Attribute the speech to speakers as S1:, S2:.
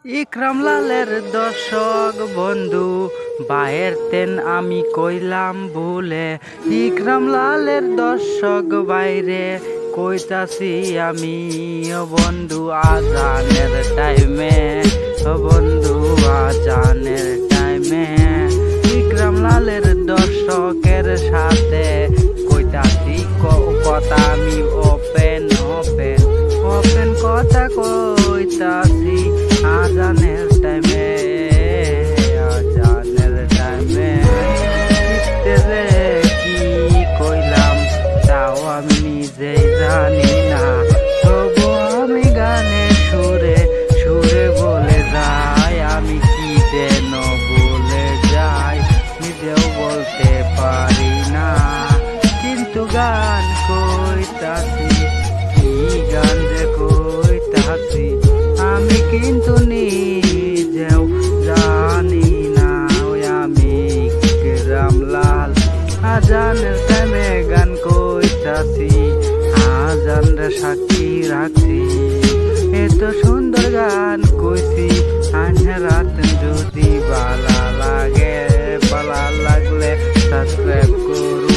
S1: ইকরাম লালের দর্শক বন্ধু বাহের তেন আমি কইলাম ভুলে। ইকরাম লালের দর্শক বাইরে কইতাছি আমি ও বন্ধু আজানের টাইমে, ও বন্ধু আজানের টাইমে। ইকরাম লালের দর্শকের সাথে কইতাছি কথা আমি ওপেন ওপেন ওপেন কথা কইতাছি আজানের টাইমে, আজানের টাইমে। রে কি কইলাম তাও আমি নিজেই জানি না, তবু আমি গানে সুরে সুরে বলে যাই। আমি কি যেন বলে যাই নিজেও বলতে পারি না, কিন্তু গান কইতাছি কি গান যে কইতাছি আমি কিন্তু নিজেও জানি না। ওই আমি ইকরাম লাল আজানের টাইমে গান কইতাছি, আজানরে সাক্ষী রাখছি। এত সুন্দর গান কইছি আন্হে রাত যদি ভালো লাগে, ভালো লাগলে সাবস্ক্রাইব করুন।